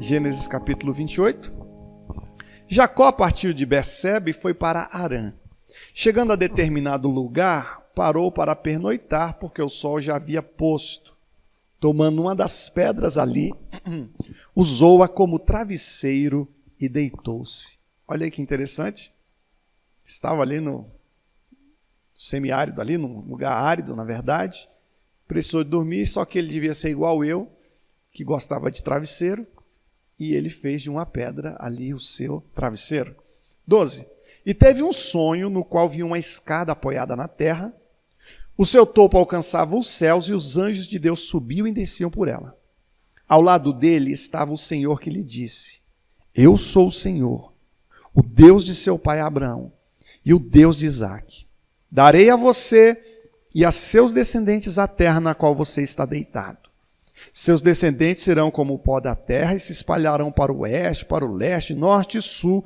Gênesis capítulo 28. Jacó partiu de Berseba e foi para Harã. Chegando a determinado lugar, parou para pernoitar, porque o sol já havia posto. Tomando uma das pedras ali, usou-a como travesseiro e deitou-se. Olha aí que interessante. Estava ali no semiárido, ali num lugar árido, na verdade. Precisou de dormir, só que ele devia ser igual eu, que gostava de travesseiro, e ele fez de uma pedra ali o seu travesseiro. 12. E teve um sonho no qual viu uma escada apoiada na terra. O seu topo alcançava os céus e os anjos de Deus subiam e desciam por ela. Ao lado dele estava o Senhor que lhe disse: Eu sou o Senhor, o Deus de seu pai Abraão e o Deus de Isaque. Darei a você e a seus descendentes a terra na qual você está deitado. Seus descendentes serão como o pó da terra e se espalharão para o oeste, para o leste, norte e sul.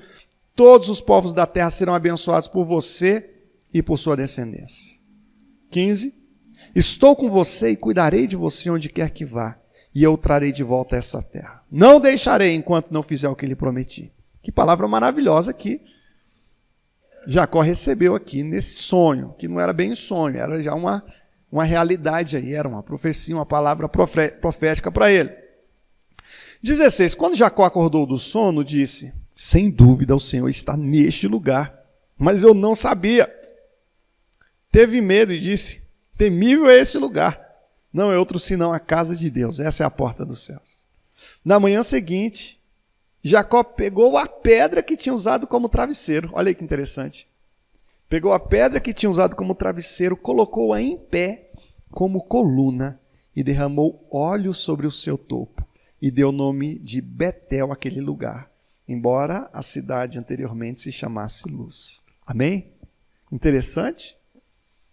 Todos os povos da terra serão abençoados por você e por sua descendência. 15. Estou com você e cuidarei de você onde quer que vá, e eu o trarei de volta a essa terra. Não deixarei enquanto não fizer o que lhe prometi. Que palavra maravilhosa que Jacó recebeu aqui nesse sonho, que não era bem um sonho, era já uma realidade aí, era uma profecia, uma palavra profética para ele. 16. Quando Jacó acordou do sono, disse: sem dúvida o Senhor está neste lugar, mas eu não sabia. Teve medo e disse: temível é esse lugar. Não é outro senão a casa de Deus. Essa é a porta dos céus. Na manhã seguinte, Jacó pegou a pedra que tinha usado como travesseiro. Olha aí que interessante. Pegou a pedra que tinha usado como travesseiro, colocou-a em pé como coluna e derramou óleo sobre o seu topo e deu o nome de Betel àquele lugar, embora a cidade anteriormente se chamasse Luz. Amém? Interessante?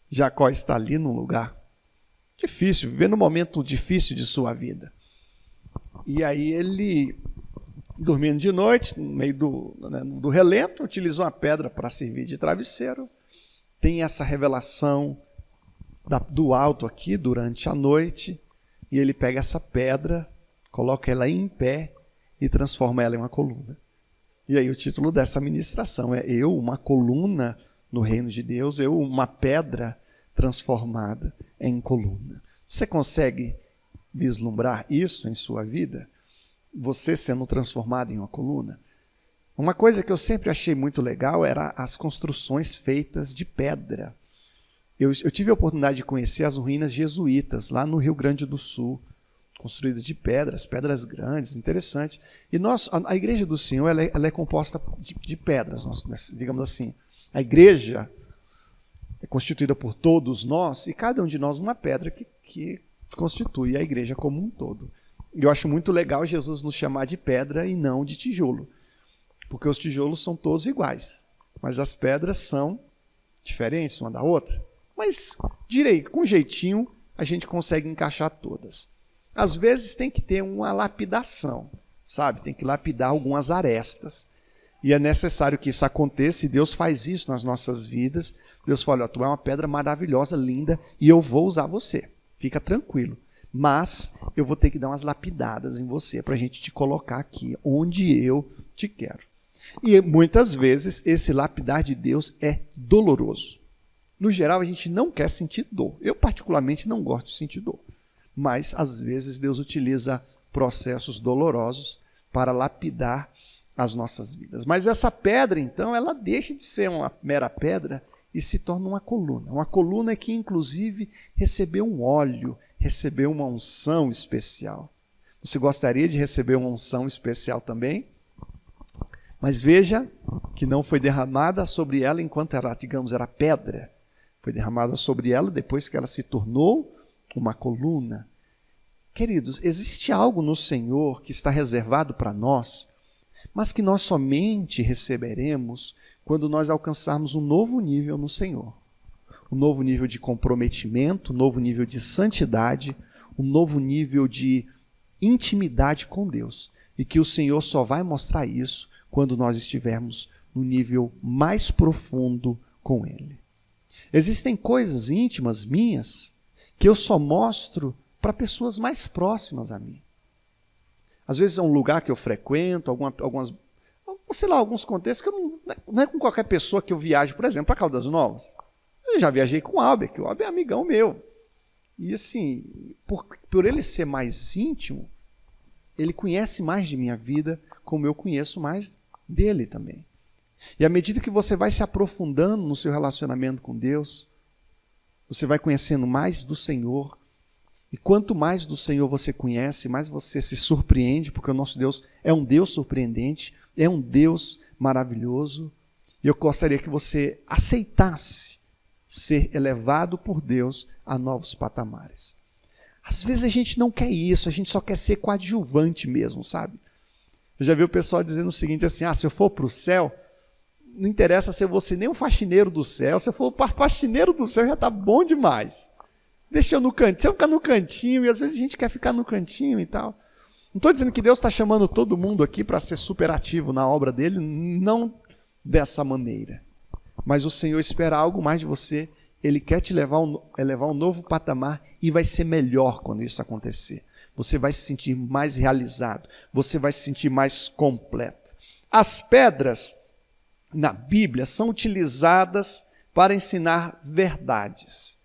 Jacó está ali num lugar difícil, vivendo um momento difícil de sua vida. E aí ele, dormindo de noite, no meio do relento, utilizou uma pedra para servir de travesseiro. Tem essa revelação do alto aqui durante a noite, e ele pega essa pedra, coloca ela em pé e transforma ela em uma coluna. E aí o título dessa ministração é Eu, uma coluna no reino de Deus, eu, uma pedra transformada em coluna. Você consegue vislumbrar isso em sua vida? Você sendo transformado em uma coluna? Uma coisa que eu sempre achei muito legal era as construções feitas de pedra. Eu tive a oportunidade de conhecer as ruínas jesuítas, lá no Rio Grande do Sul, construídas de pedras grandes, interessante. E a Igreja do Senhor ela é composta de pedras, digamos assim. A igreja é constituída por todos nós, e cada um de nós uma pedra que constitui a igreja como um todo. Eu acho muito legal Jesus nos chamar de pedra e não de tijolo, porque os tijolos são todos iguais, mas as pedras são diferentes uma da outra. Mas, direi, com jeitinho, a gente consegue encaixar todas. Às vezes tem que ter uma lapidação, sabe? Tem que lapidar algumas arestas. E é necessário que isso aconteça, e Deus faz isso nas nossas vidas. Deus fala: tu é uma pedra maravilhosa, linda, e eu vou usar você. Fica tranquilo. Mas eu vou ter que dar umas lapidadas em você para a gente te colocar aqui onde eu te quero. E muitas vezes esse lapidar de Deus é doloroso. No geral, a gente não quer sentir dor. Eu particularmente não gosto de sentir dor. Mas às vezes Deus utiliza processos dolorosos para lapidar as nossas vidas. Mas essa pedra, então, ela deixa de ser uma mera pedra e se torna uma coluna. Uma coluna que, inclusive, recebeu um óleo, recebeu uma unção especial. Você gostaria de receber uma unção especial também? Mas veja que não foi derramada sobre ela enquanto era, digamos, era pedra. Foi derramada sobre ela depois que ela se tornou uma coluna. Queridos, existe algo no Senhor que está reservado para nós, mas que nós somente receberemos quando nós alcançarmos um novo nível no Senhor. Um novo nível de comprometimento, um novo nível de santidade, um novo nível de intimidade com Deus. E que o Senhor só vai mostrar isso quando nós estivermos no nível mais profundo com Ele. Existem coisas íntimas minhas que eu só mostro para pessoas mais próximas a mim. Às vezes é um lugar que eu frequento, alguns contextos que não é com qualquer pessoa que eu viajo, por exemplo, para Caldas Novas. Eu já viajei com o Alber, que o Alber é amigão meu. E assim, por ele ser mais íntimo, ele conhece mais de minha vida, como eu conheço mais dele também. E à medida que você vai se aprofundando no seu relacionamento com Deus, você vai conhecendo mais do Senhor. E quanto mais do Senhor você conhece, mais você se surpreende, porque o nosso Deus é um Deus surpreendente, é um Deus maravilhoso. E eu gostaria que você aceitasse ser elevado por Deus a novos patamares. Às vezes a gente não quer isso, a gente só quer ser coadjuvante mesmo, sabe? Eu já vi o pessoal dizendo o seguinte assim, se eu for para o céu, não interessa se eu vou ser nem um faxineiro do céu, se eu for para faxineiro do céu já está bom demais. Deixa eu no cantinho, se eu ficar no cantinho, e às vezes a gente quer ficar no cantinho e tal. Não estou dizendo que Deus está chamando todo mundo aqui para ser superativo na obra dele, não dessa maneira. Mas o Senhor espera algo mais de você, Ele quer te elevar a um novo patamar e vai ser melhor quando isso acontecer. Você vai se sentir mais realizado, você vai se sentir mais completo. As pedras na Bíblia são utilizadas para ensinar verdades.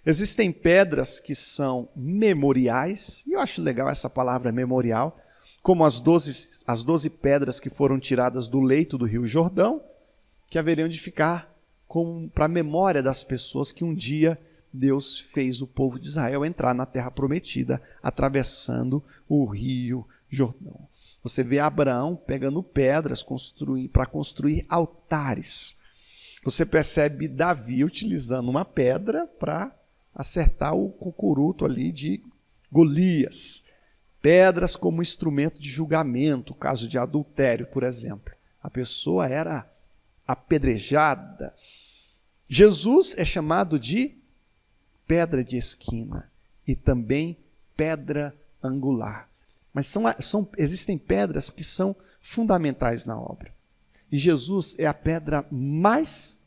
Existem pedras que são memoriais, e eu acho legal essa palavra memorial, como as 12 pedras que foram tiradas do leito do Rio Jordão, que haveriam de ficar para a memória das pessoas que um dia Deus fez o povo de Israel entrar na terra prometida, atravessando o Rio Jordão. Você vê Abraão pegando pedras para construir altares. Você percebe Davi utilizando uma pedra para acertar o cucuruto ali de Golias. Pedras como instrumento de julgamento, caso de adultério, por exemplo. A pessoa era apedrejada. Jesus é chamado de pedra de esquina e também pedra angular. Mas existem pedras que são fundamentais na obra. E Jesus é a pedra mais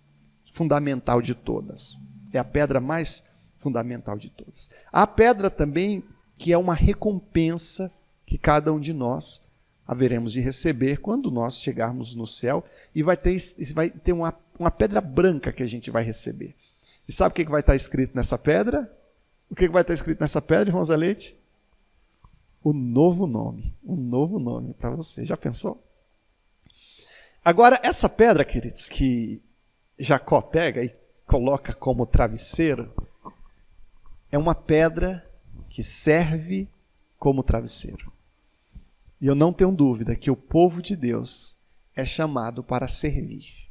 fundamental de todas. É a pedra mais fundamental de todas. Há a pedra também que é uma recompensa que cada um de nós haveremos de receber quando nós chegarmos no céu, e vai ter uma pedra branca que a gente vai receber. E sabe o que vai estar escrito nessa pedra? O que vai estar escrito nessa pedra, irmãos Leite? Um novo nome para você. Já pensou? Agora, essa pedra, queridos, que Jacó pega e coloca como travesseiro, é uma pedra que serve como travesseiro. E eu não tenho dúvida que o povo de Deus é chamado para servir.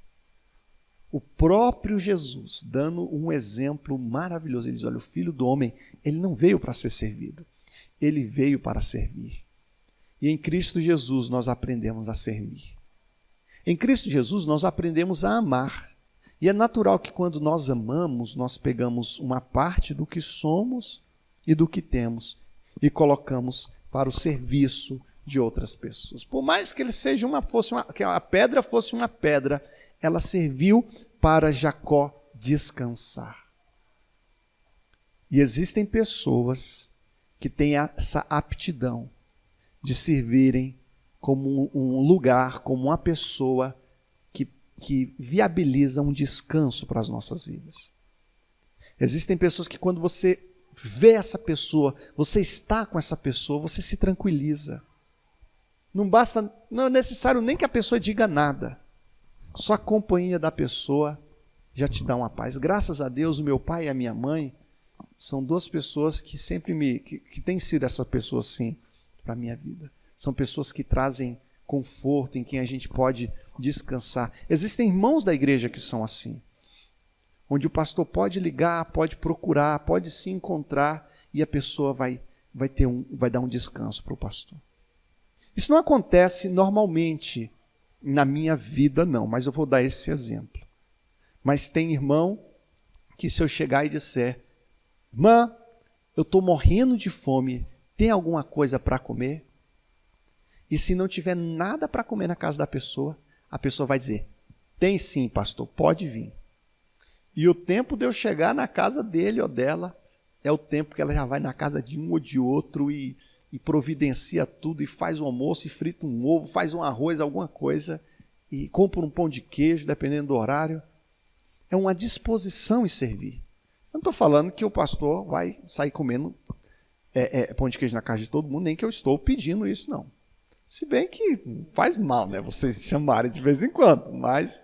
O próprio Jesus, dando um exemplo maravilhoso, ele diz, olha, o Filho do Homem, ele não veio para ser servido, ele veio para servir. E em Cristo Jesus nós aprendemos a servir. Em Cristo Jesus nós aprendemos a amar. E é natural que quando nós amamos, nós pegamos uma parte do que somos e do que temos e colocamos para o serviço de outras pessoas. Por mais que que a pedra fosse uma pedra, ela serviu para Jacó descansar. E existem pessoas que têm essa aptidão de servirem como um lugar, como uma pessoa que viabiliza um descanso para as nossas vidas. Existem pessoas que quando você vê essa pessoa, você está com essa pessoa, você se tranquiliza. Não é necessário nem que a pessoa diga nada. Só a companhia da pessoa já te dá uma paz. Graças a Deus, o meu pai e a minha mãe são duas pessoas que sempre que têm sido essa pessoa assim para a minha vida. São pessoas que trazem conforto, em quem a gente pode descansar. Existem irmãos da igreja que são assim, onde o pastor pode ligar, pode procurar, pode se encontrar e a pessoa vai dar um descanso para o pastor. Isso não acontece normalmente na minha vida, não, mas eu vou dar esse exemplo. Mas tem irmão que se eu chegar e disser, irmã, eu estou morrendo de fome, tem alguma coisa para comer? E se não tiver nada para comer na casa da pessoa, a pessoa vai dizer, tem sim, pastor, pode vir. E o tempo de eu chegar na casa dele ou dela, é o tempo que ela já vai na casa de um ou de outro e e providencia tudo, e faz um almoço, e frita um ovo, faz um arroz, alguma coisa, e compra um pão de queijo, dependendo do horário. É uma disposição em servir. Eu não estou falando que o pastor vai sair comendo pão de queijo na casa de todo mundo, nem que eu estou pedindo isso, não. Se bem que faz mal, né, vocês chamarem de vez em quando, mas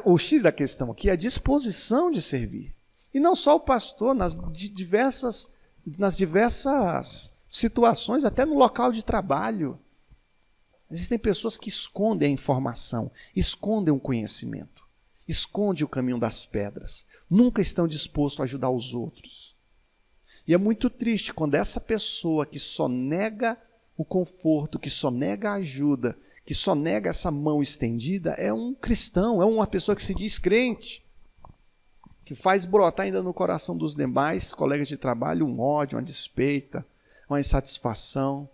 o X da questão aqui é a disposição de servir. E não só o pastor, nas diversas situações, até no local de trabalho. Existem pessoas que escondem a informação, escondem o conhecimento, escondem o caminho das pedras, nunca estão dispostos a ajudar os outros. E é muito triste quando essa pessoa que só nega o conforto, que só nega a ajuda, que só nega essa mão estendida, é um cristão, é uma pessoa que se diz crente, que faz brotar ainda no coração dos demais colegas de trabalho um ódio, uma despeita, uma insatisfação.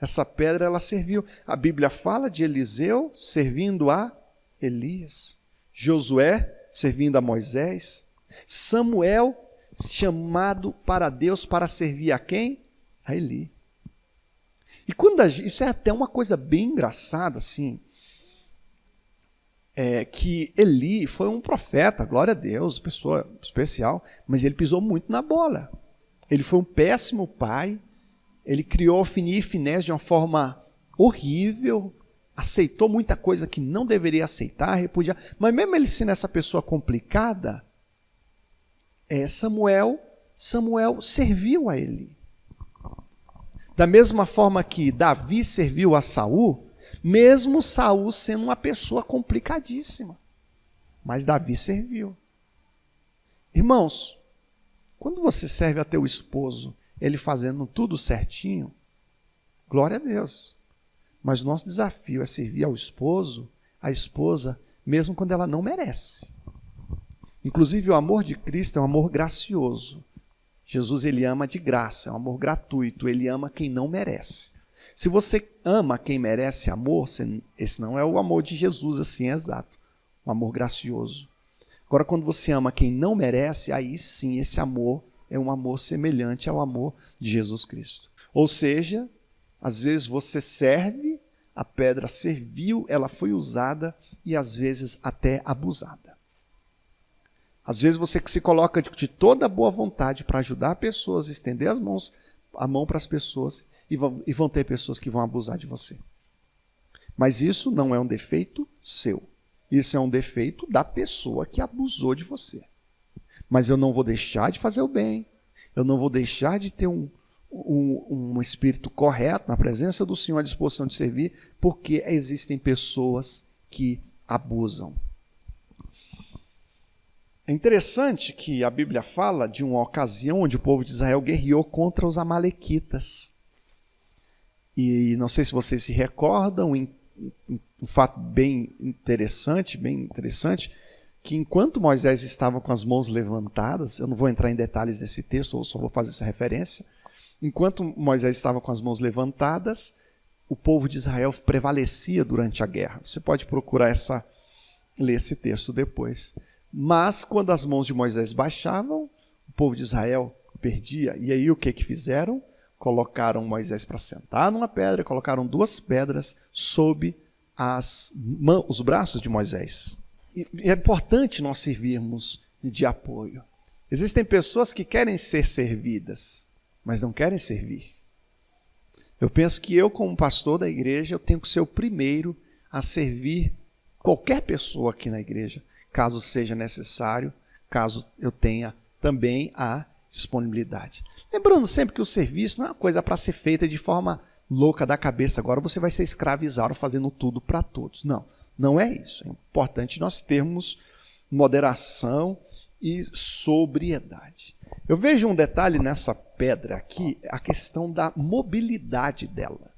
Essa pedra, ela serviu. A Bíblia fala de Eliseu servindo a Elias, Josué servindo a Moisés, Samuel chamado para Deus para servir a quem? A Eli. E isso é até uma coisa bem engraçada, assim, que Eli foi um profeta, glória a Deus, pessoa especial, mas ele pisou muito na bola. Ele foi um péssimo pai, ele criou Ofni e Finés de uma forma horrível, aceitou muita coisa que não deveria aceitar, repudiar, mas mesmo ele sendo essa pessoa complicada, Samuel serviu a Eli. Da mesma forma que Davi serviu a Saul, mesmo Saul sendo uma pessoa complicadíssima. Mas Davi serviu. Irmãos, quando você serve a teu esposo, ele fazendo tudo certinho, glória a Deus. Mas o nosso desafio é servir ao esposo, à esposa, mesmo quando ela não merece. Inclusive o amor de Cristo é um amor gracioso. Jesus, ele ama de graça, é um amor gratuito, ele ama quem não merece. Se você ama quem merece amor, esse não é o amor de Jesus assim, exato, um amor gracioso. Agora, quando você ama quem não merece, aí sim esse amor é um amor semelhante ao amor de Jesus Cristo. Ou seja, às vezes você serve, a pedra serviu, ela foi usada e às vezes até abusada. Às vezes você se coloca de toda boa vontade para ajudar pessoas, estender a mão para as pessoas e vão ter pessoas que vão abusar de você. Mas isso não é um defeito seu. Isso é um defeito da pessoa que abusou de você. Mas eu não vou deixar de fazer o bem. Eu não vou deixar de ter um espírito correto na presença do Senhor, à disposição de servir, porque existem pessoas que abusam. É interessante que a Bíblia fala de uma ocasião onde o povo de Israel guerreou contra os amalequitas. E não sei se vocês se recordam, um fato bem interessante, que enquanto Moisés estava com as mãos levantadas, eu não vou entrar em detalhes desse texto, eu só vou fazer essa referência, enquanto Moisés estava com as mãos levantadas, o povo de Israel prevalecia durante a guerra. Você pode procurar ler esse texto depois. Mas, quando as mãos de Moisés baixavam, o povo de Israel perdia. E aí o que fizeram? Colocaram Moisés para sentar numa pedra, colocaram 2 pedras sob os braços de Moisés. E é importante nós servirmos de apoio. Existem pessoas que querem ser servidas, mas não querem servir. Eu penso que eu, como pastor da igreja, eu tenho que ser o primeiro a servir qualquer pessoa aqui na igreja, caso seja necessário, caso eu tenha também a disponibilidade. Lembrando sempre que o serviço não é uma coisa para ser feita de forma louca da cabeça. Agora você vai ser escravizado fazendo tudo para todos. Não, não é isso. É importante nós termos moderação e sobriedade. Eu vejo um detalhe nessa pedra aqui, a questão da mobilidade dela.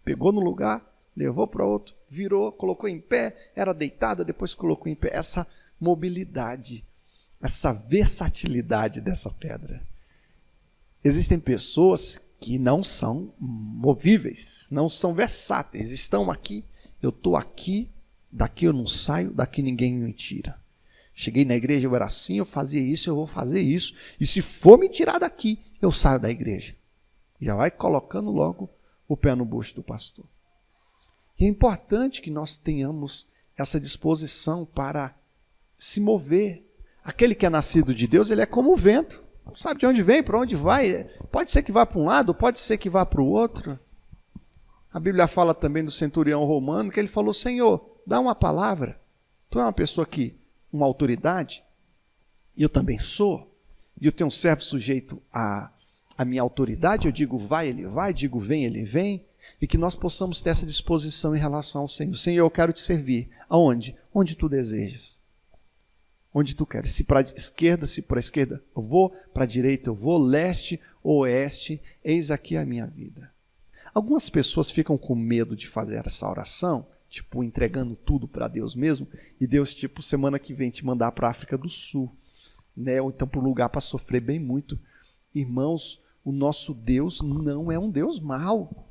Pegou no lugar, levou para outro, virou, colocou em pé, era deitada, depois colocou em pé. Essa mobilidade, essa versatilidade dessa pedra. Existem pessoas que não são movíveis, não são versáteis. Estão aqui, eu estou aqui, daqui eu não saio, daqui ninguém me tira. Cheguei na igreja, eu era assim, eu fazia isso, eu vou fazer isso. E se for me tirar daqui, eu saio da igreja. Já vai colocando logo o pé no bucho do pastor. E é importante que nós tenhamos essa disposição para se mover. Aquele que é nascido de Deus, ele é como o vento. Não sabe de onde vem, para onde vai. Pode ser que vá para um lado, pode ser que vá para o outro. A Bíblia fala também do centurião romano, que ele falou, Senhor, dá uma palavra. Tu é uma pessoa que, uma autoridade, e eu também sou, e eu tenho um servo sujeito à minha autoridade, eu digo vai, ele vai, digo vem, ele vem, e que nós possamos ter essa disposição em relação ao Senhor. Senhor, eu quero te servir. Aonde? Onde tu desejas. Onde tu queres. Se para a esquerda, se para a esquerda eu vou, para a direita eu vou, leste, oeste, eis aqui a minha vida. Algumas pessoas ficam com medo de fazer essa oração, tipo, entregando tudo para Deus mesmo, e Deus, tipo, semana que vem te mandar para a África do Sul, né? Ou então para um lugar para sofrer bem muito. Irmãos, o nosso Deus não é um Deus mau.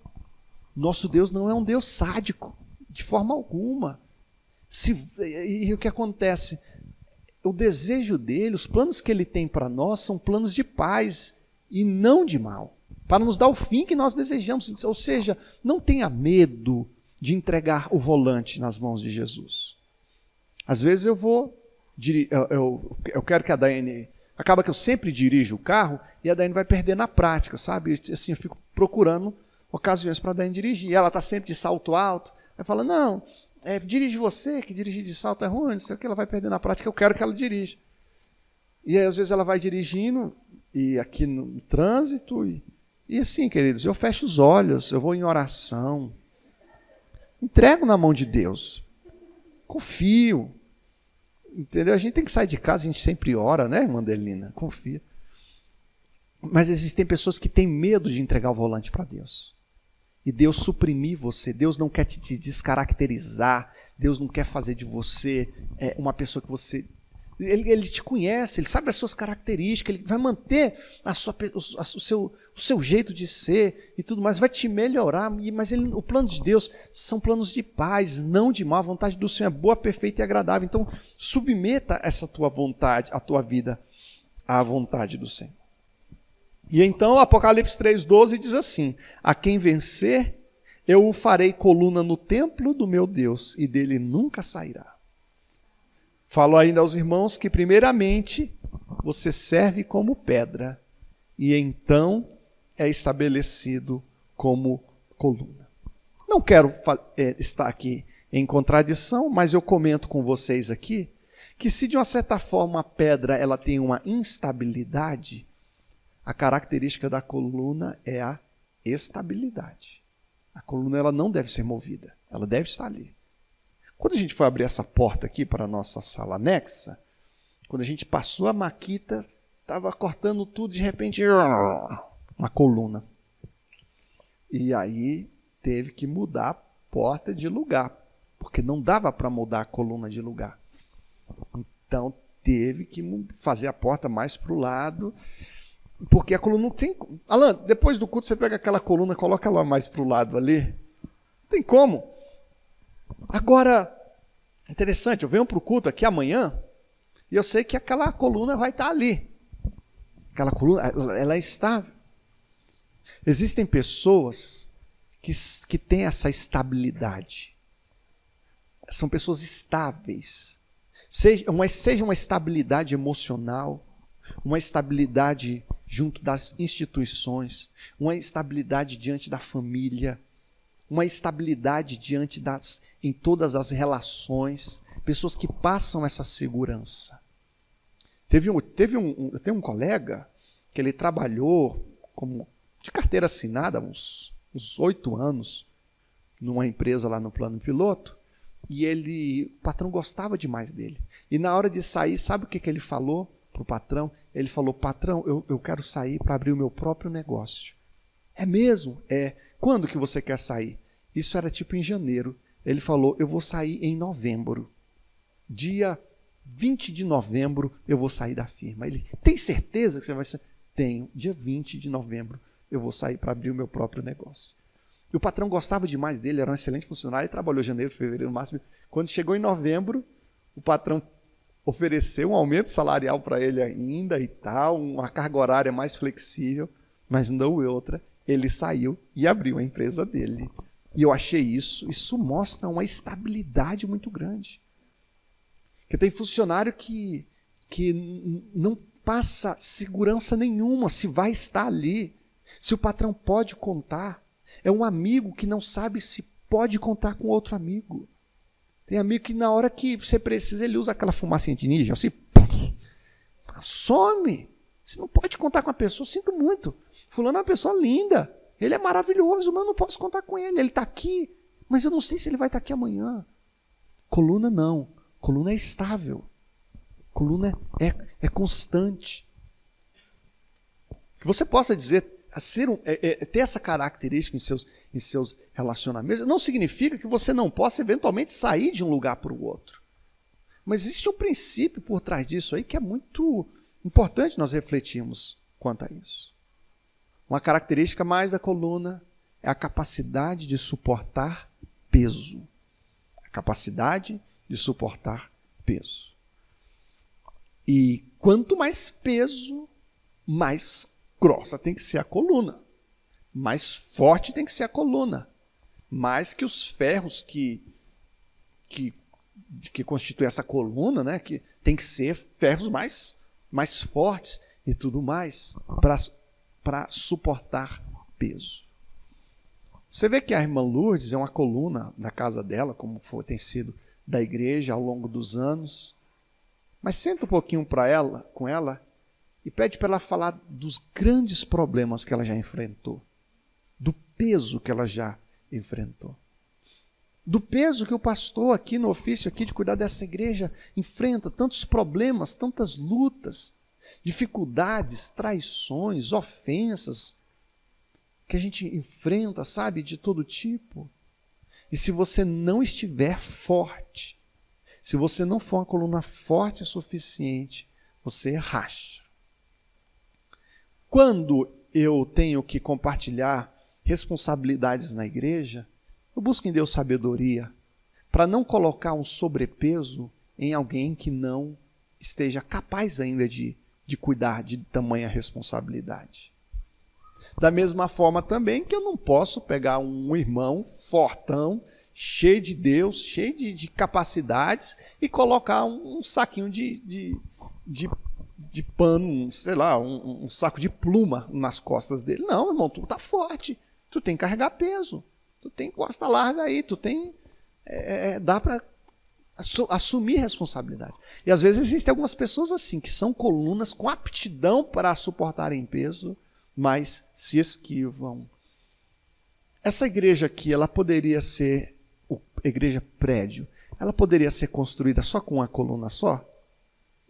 Nosso Deus não é um Deus sádico, de forma alguma. E o que acontece? O desejo dele, os planos que ele tem para nós são planos de paz e não de mal, para nos dar o fim que nós desejamos. Ou seja, não tenha medo de entregar o volante nas mãos de Jesus. Às vezes eu quero que a Daiane... Acaba que eu sempre dirijo o carro e a Daiane vai perder na prática, sabe? Assim, eu fico procurando ocasiões para a Daiane dirigir. Ela está sempre de salto alto. Aí fala, não, dirige você, que dirigir de salto é ruim, não sei o que, ela vai perder na prática, eu quero que ela dirija. E aí, às vezes ela vai dirigindo, e aqui no trânsito, e assim, queridos, eu fecho os olhos, eu vou em oração, entrego na mão de Deus, confio. Entendeu? A gente tem que sair de casa, a gente sempre ora, né, irmã Adelina? Confia. Mas existem pessoas que têm medo de entregar o volante para Deus. E Deus suprimir você. Deus não quer te descaracterizar. Deus não quer fazer de você uma pessoa que você... Ele te conhece, ele sabe as suas características, ele vai manter o seu jeito de ser e tudo mais, vai te melhorar, mas o plano de Deus são planos de paz, não de mal. A vontade do Senhor é boa, perfeita e agradável. Então, submeta essa tua vontade, a tua vida, à vontade do Senhor. E então, Apocalipse 3,12 diz assim, a quem vencer, eu o farei coluna no templo do meu Deus, e dele nunca sairá. Falo ainda aos irmãos que, primeiramente, você serve como pedra e então é estabelecido como coluna. Não quero estar aqui em contradição, mas eu comento com vocês aqui que se de uma certa forma a pedra ela tem uma instabilidade, a característica da coluna é a estabilidade. A coluna ela não deve ser movida, ela deve estar ali. Quando a gente foi abrir essa porta aqui para a nossa sala anexa, quando a gente passou a maquita, estava cortando tudo, de repente, uma coluna. E aí teve que mudar a porta de lugar, porque não dava para mudar a coluna de lugar. Então teve que fazer a porta mais para o lado, porque a coluna não tem... Alan, depois do culto você pega aquela coluna, coloca ela mais para o lado ali. Não tem como. Agora, interessante, eu venho para o culto aqui amanhã e eu sei que aquela coluna vai estar ali. Aquela coluna, ela é estável. Existem pessoas que têm essa estabilidade. São pessoas estáveis. Seja uma estabilidade emocional, uma estabilidade junto das instituições, uma estabilidade diante da família, uma estabilidade em todas as relações, pessoas que passam essa segurança. Eu tenho um colega que ele trabalhou de carteira assinada uns 8 anos numa empresa lá no Plano Piloto, e o patrão gostava demais dele. E na hora de sair, sabe o que ele falou para o patrão? Ele falou, patrão, eu quero sair para abrir o meu próprio negócio. É mesmo? É. Quando que você quer sair? Isso era tipo em janeiro. Ele falou, eu vou sair em novembro. Dia 20 de novembro eu vou sair da firma. Ele, tem certeza que você vai sair? Tenho. Dia 20 de novembro eu vou sair para abrir o meu próprio negócio. E o patrão gostava demais dele, era um excelente funcionário, ele trabalhou janeiro, fevereiro, máximo. Quando chegou em novembro, o patrão ofereceu um aumento salarial para ele ainda e tal, uma carga horária mais flexível, mas não outra. ele saiu e abriu a empresa dele. E eu achei isso mostra uma estabilidade muito grande. Porque tem funcionário que não passa segurança nenhuma se vai estar ali, se o patrão pode contar. É um amigo que não sabe se pode contar com outro amigo. Tem amigo que na hora que você precisa, ele usa aquela fumacinha de ninja, assim, some. Você não pode contar com a pessoa, sinto muito. Fulano é uma pessoa linda, ele é maravilhoso, mas eu não posso contar com ele. Ele está aqui, mas eu não sei se ele vai estar aqui amanhã. Coluna não, coluna é estável. Coluna é constante. Que você possa dizer, ter essa característica em seus relacionamentos, não significa que você não possa eventualmente sair de um lugar para o outro. Mas existe um princípio por trás disso aí que é muito importante nós refletirmos quanto a isso. Uma característica mais da coluna é a capacidade de suportar peso. A capacidade de suportar peso. E quanto mais peso, mais grossa tem que ser a coluna. Mais forte tem que ser a coluna. Mais que os ferros que constituem essa coluna, né? Que tem que ser ferros mais fortes e tudo mais para suportar peso. Você vê que a irmã Lourdes é uma coluna da casa dela, como tem sido da igreja ao longo dos anos. Mas senta um pouquinho com ela e pede para ela falar dos grandes problemas que ela já enfrentou, do peso que ela já enfrentou, do peso que o pastor aqui no ofício aqui de cuidar dessa igreja enfrenta, tantos problemas, tantas lutas, dificuldades, traições, ofensas que a gente enfrenta, sabe, de todo tipo. E se você não estiver forte, se você não for uma coluna forte o suficiente, você racha. Quando eu tenho que compartilhar responsabilidades na igreja, eu busco em Deus sabedoria para não colocar um sobrepeso em alguém que não esteja capaz ainda de cuidar de tamanha responsabilidade. Da mesma forma também que eu não posso pegar um irmão fortão, cheio de Deus, cheio de capacidades, e colocar um saquinho de pano, sei lá, um saco de pluma nas costas dele. Não, irmão, tu tá forte, tu tem que carregar peso, tu tem costa larga aí, tu tem... dá para assumir responsabilidades. E às vezes existem algumas pessoas assim, que são colunas com aptidão para suportarem peso, mas se esquivam. Essa igreja aqui, ela poderia ser igreja prédio, ela poderia ser construída só com uma coluna só?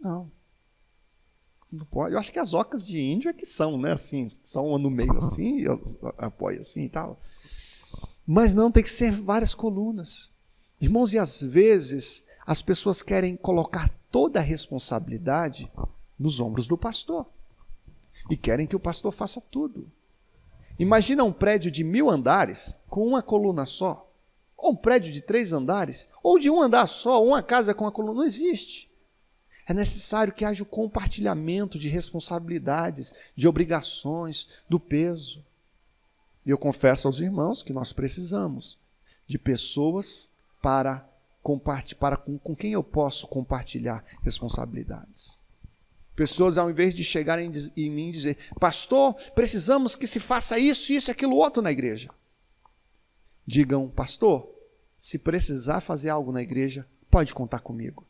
Não. Não pode. Eu acho que as ocas de índio é que são, né? Assim, só uma no meio assim, apoia assim e tal. Mas não, tem que ser várias colunas. Irmãos, e às vezes as pessoas querem colocar toda a responsabilidade nos ombros do pastor. E querem que o pastor faça tudo. Imagina um prédio de 1000 andares com uma coluna só. Ou um prédio de 3 andares, ou de um andar só, uma casa com uma coluna. Não existe. É necessário que haja o compartilhamento de responsabilidades, de obrigações, do peso. E eu confesso aos irmãos que nós precisamos de pessoas com quem eu posso compartilhar responsabilidades. Pessoas, ao invés de chegarem em mim e dizer, pastor, precisamos que se faça isso, isso, aquilo, outro na igreja. Digam, pastor, se precisar fazer algo na igreja, pode contar comigo.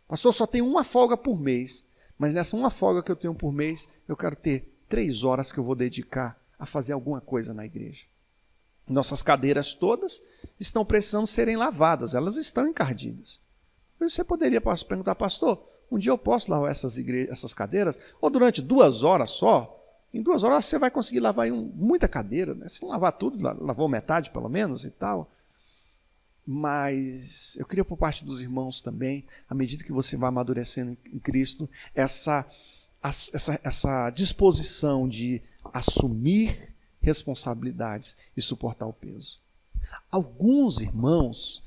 Pastor, só tenho uma folga por mês, mas nessa uma folga que eu tenho por mês, eu quero ter 3 horas que eu vou dedicar a fazer alguma coisa na igreja. Nossas cadeiras todas estão precisando serem lavadas, elas estão encardidas. Você poderia perguntar, pastor, um dia eu posso lavar essas cadeiras? Ou durante 2 horas só? Em 2 horas você vai conseguir lavar muita cadeira, né? Se não lavar tudo, lavou metade pelo menos e tal. Mas eu queria por parte dos irmãos também, à medida que você vai amadurecendo em Cristo, essa disposição de assumir responsabilidades e suportar o peso. Alguns irmãos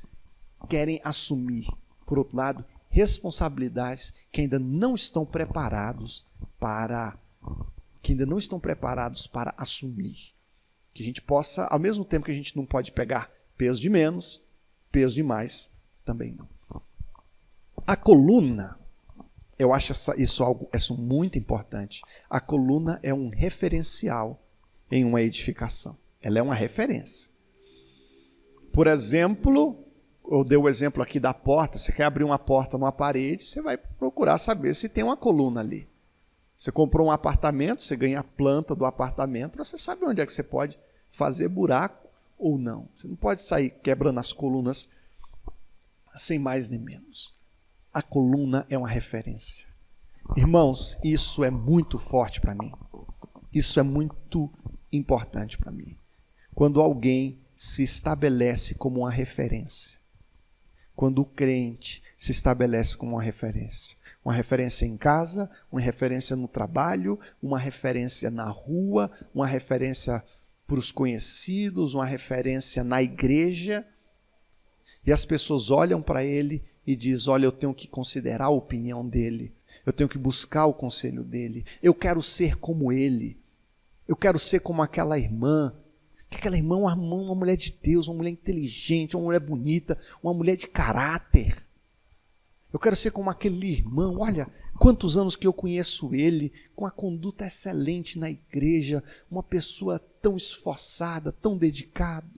querem assumir, por outro lado, responsabilidades que ainda não estão preparados para que ainda não estão preparados para assumir. Que a gente possa, ao mesmo tempo que a gente não pode pegar peso de menos, peso de mais também não. A coluna, eu acho isso muito importante. A coluna é um referencial em uma edificação. Ela é uma referência. Por exemplo, eu dei o exemplo aqui da porta. Você quer abrir uma porta numa parede, você vai procurar saber se tem uma coluna ali. Você comprou um apartamento, você ganha a planta do apartamento, você sabe onde é que você pode fazer buraco ou não. Você não pode sair quebrando as colunas sem mais nem menos. A coluna é uma referência. Irmãos, isso é muito forte para mim. Isso é muito importante para mim. Quando alguém se estabelece como uma referência. Quando o crente se estabelece como uma referência. Uma referência em casa, uma referência no trabalho, uma referência na rua, uma referência para os conhecidos, uma referência na igreja. E as pessoas olham para ele e dizem, olha, eu tenho que considerar a opinião dele. Eu tenho que buscar o conselho dele. Eu quero ser como ele. Eu quero ser como aquela irmã. Aquela irmã é uma mulher de Deus, uma mulher inteligente, uma mulher bonita, uma mulher de caráter. Eu quero ser como aquele irmão. Olha, quantos anos que eu conheço ele, com a conduta excelente na igreja, uma pessoa tão esforçada, tão dedicada.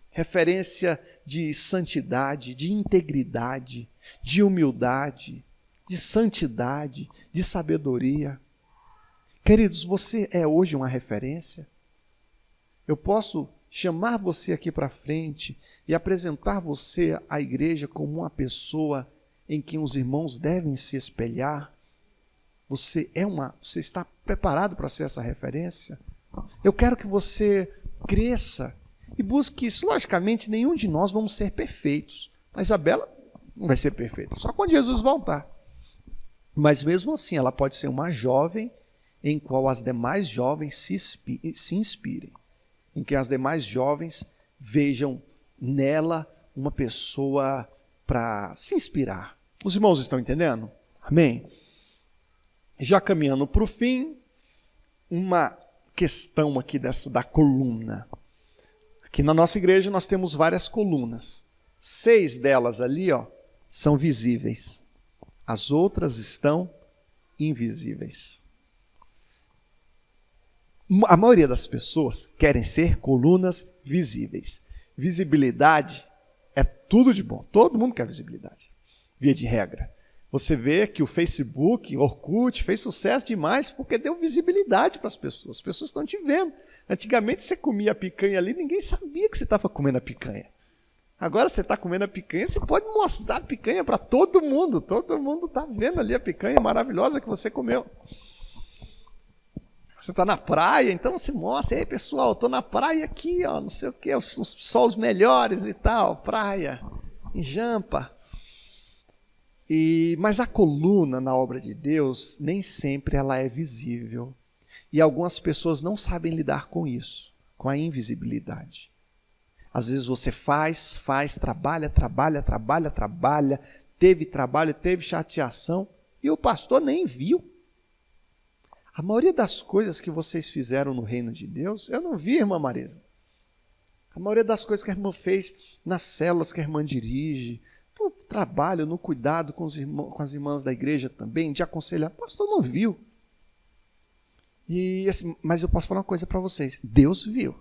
Referência de santidade, de integridade, de humildade, de santidade, de sabedoria. Queridos, você é hoje uma referência? Eu posso chamar você aqui para frente e apresentar você à igreja como uma pessoa em quem os irmãos devem se espelhar? Você está preparado para ser essa referência? Eu quero que você cresça e busque isso. Logicamente, nenhum de nós vamos ser perfeitos. A Isabela não vai ser perfeita, só quando Jesus voltar. Mas mesmo assim, ela pode ser uma jovem em qual as demais jovens se inspirem. Em que as demais jovens vejam nela uma pessoa para se inspirar. Os irmãos estão entendendo? Amém? Já caminhando para o fim, uma questão aqui da coluna. Aqui na nossa igreja nós temos várias colunas. 6 delas ali, são visíveis. As outras estão invisíveis. A maioria das pessoas querem ser colunas visíveis. Visibilidade é tudo de bom. Todo mundo quer visibilidade, via de regra. Você vê que o Facebook, Orkut, fez sucesso demais porque deu visibilidade para as pessoas. As pessoas estão te vendo. Antigamente você comia a picanha ali, ninguém sabia que você estava comendo a picanha. Agora você está comendo a picanha, você pode mostrar a picanha para todo mundo. Todo mundo está vendo ali a picanha maravilhosa que você comeu. Você está na praia, então você mostra, ei pessoal, estou na praia aqui, não sei o que, só os melhores e tal, praia, em Jampa. Mas a coluna na obra de Deus, nem sempre ela é visível. E algumas pessoas não sabem lidar com isso, com a invisibilidade. Às vezes você faz, trabalha, teve trabalho, teve chateação, e o pastor nem viu. A maioria das coisas que vocês fizeram no reino de Deus, eu não vi, irmã Marisa. A maioria das coisas que a irmã fez nas células que a irmã dirige, todo trabalho no cuidado com as irmãs da igreja também, de aconselhar, o pastor não viu. Mas eu posso falar uma coisa para vocês, Deus viu,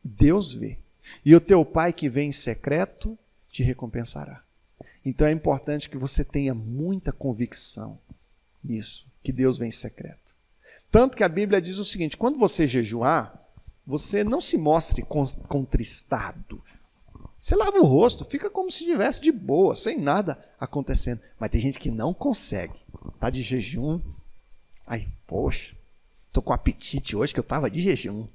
Deus vê. E o teu pai que vem em secreto te recompensará. Então é importante que você tenha muita convicção nisso, que Deus vem em secreto. Tanto que a Bíblia diz o seguinte, quando você jejuar, você não se mostre contristado. Você lava o rosto, fica como se estivesse de boa, sem nada acontecendo. Mas tem gente que não consegue. Está de jejum. Aí, poxa, estou com apetite hoje que eu estava de jejum.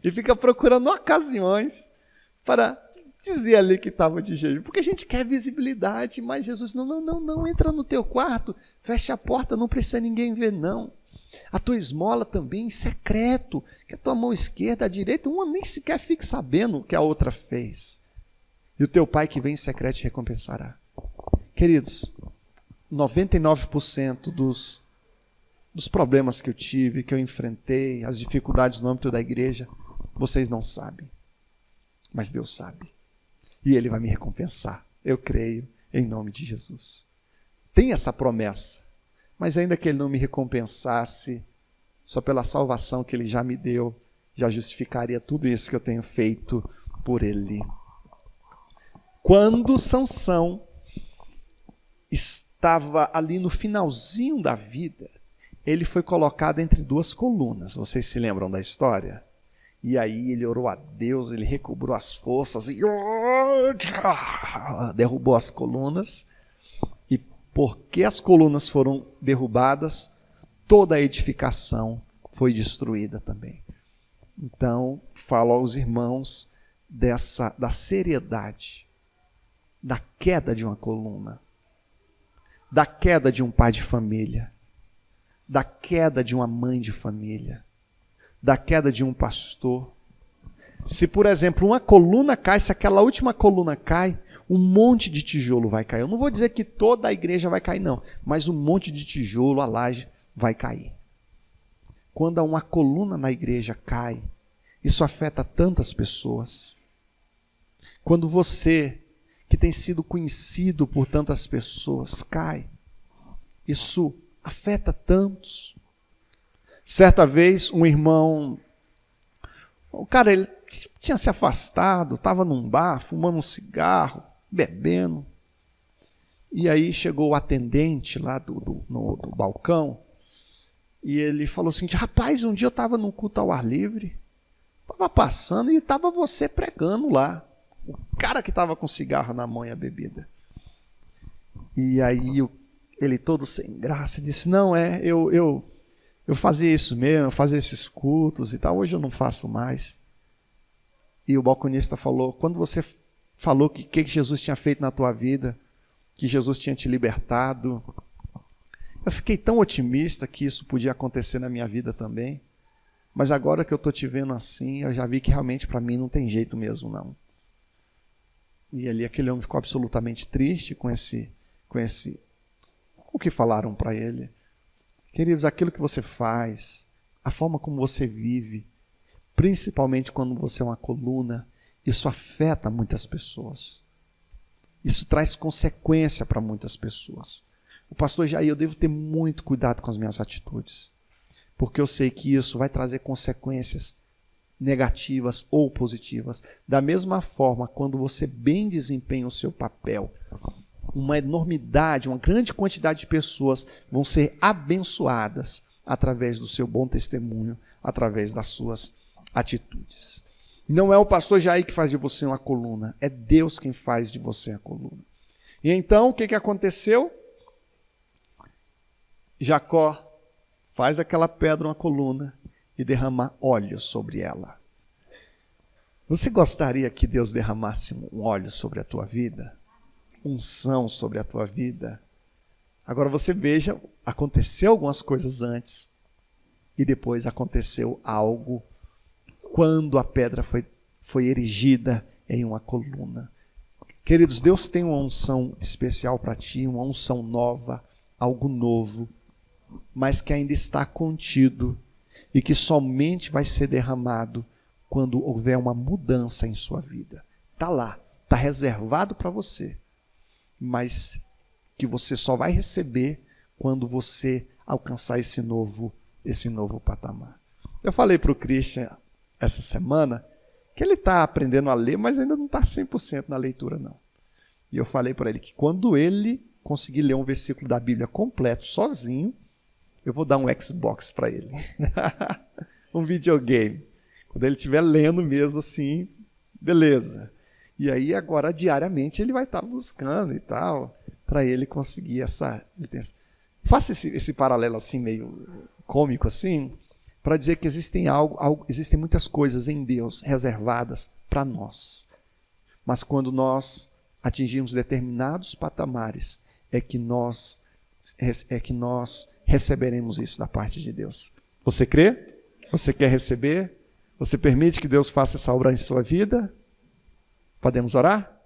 E fica procurando ocasiões para dizer ali que estava de jejum. Porque a gente quer visibilidade, mas Jesus, não, entra no teu quarto, fecha a porta, não precisa ninguém ver, não. A tua esmola também em secreto, que a tua mão esquerda, a direita, uma nem sequer fique sabendo o que a outra fez. E o teu pai que vem em secreto te recompensará. Queridos, 99% dos dos problemas que eu tive, que eu enfrentei, as dificuldades no âmbito da igreja, vocês não sabem. Mas Deus sabe. E Ele vai me recompensar. Eu creio em nome de Jesus. Tem essa promessa. Mas ainda que Ele não me recompensasse, só pela salvação que Ele já me deu, já justificaria tudo isso que eu tenho feito por Ele. Quando Sansão estava ali no finalzinho da vida, ele foi colocado entre duas colunas. Vocês se lembram da história? E aí ele orou a Deus, ele recobrou as forças e derrubou as colunas. E porque as colunas foram derrubadas, toda a edificação foi destruída também. Então, falo aos irmãos da seriedade, da queda de uma coluna, da queda de um pai de família, da queda de uma mãe de família, da queda de um pastor. Se, por exemplo, uma coluna cai, se aquela última coluna cai, um monte de tijolo vai cair. Eu não vou dizer que toda a igreja vai cair, não, mas um monte de tijolo, a laje, vai cair. Quando uma coluna na igreja cai, isso afeta tantas pessoas. Quando você, que tem sido conhecido por tantas pessoas, cai, isso afeta tantos. Certa vez, um irmão, o cara, ele tinha se afastado, estava num bar, fumando um cigarro, bebendo. E aí chegou o atendente lá do balcão, e ele falou assim, rapaz, um dia eu estava num culto ao ar livre, estava passando e estava você pregando lá. O cara que estava com cigarro na mão e a bebida. E aí ele todo sem graça disse, não, eu fazia isso mesmo, eu fazia esses cultos e tal, hoje eu não faço mais. E o balconista falou, quando você falou que Jesus tinha feito na tua vida, que Jesus tinha te libertado, eu fiquei tão otimista que isso podia acontecer na minha vida também, mas agora que eu estou te vendo assim, eu já vi que realmente para mim não tem jeito mesmo não. E ali aquele homem ficou absolutamente triste com o que falaram para ele. Queridos, aquilo que você faz, a forma como você vive, principalmente quando você é uma coluna, isso afeta muitas pessoas. Isso traz consequência para muitas pessoas. O pastor Jair, eu devo ter muito cuidado com as minhas atitudes, porque eu sei que isso vai trazer consequências negativas ou positivas. Da mesma forma, quando você bem desempenha o seu papel, uma enormidade, uma grande quantidade de pessoas vão ser abençoadas através do seu bom testemunho, através das suas atitudes. Não é o pastor Jair que faz de você uma coluna, é Deus quem faz de você a coluna. E então, o que aconteceu? Jacó faz aquela pedra uma coluna e derrama óleo sobre ela. Você gostaria que Deus derramasse um óleo sobre a tua vida? Unção sobre a tua vida? Agora você veja, aconteceu algumas coisas antes e depois aconteceu algo quando a pedra foi erigida em uma coluna. Queridos, Deus tem uma unção especial para ti, uma unção nova, algo novo, mas que ainda está contido e que somente vai ser derramado quando houver uma mudança em sua vida. Está lá, está reservado para você, mas que você só vai receber quando você alcançar esse novo patamar. Eu falei para o Christian essa semana que ele está aprendendo a ler, mas ainda não está 100% na leitura, não. E eu falei para ele que quando ele conseguir ler um versículo da Bíblia completo, sozinho, eu vou dar um Xbox para ele. Um videogame. Quando ele estiver lendo mesmo assim, beleza. E aí agora, diariamente, ele vai estar buscando e tal, para ele conseguir essa licença. Faça esse paralelo assim, meio cômico assim, para dizer que existem muitas coisas em Deus reservadas para nós. Mas quando nós atingirmos determinados patamares, é que nós receberemos isso da parte de Deus. Você crê? Você quer receber? Você permite que Deus faça essa obra em sua vida? Podemos orar?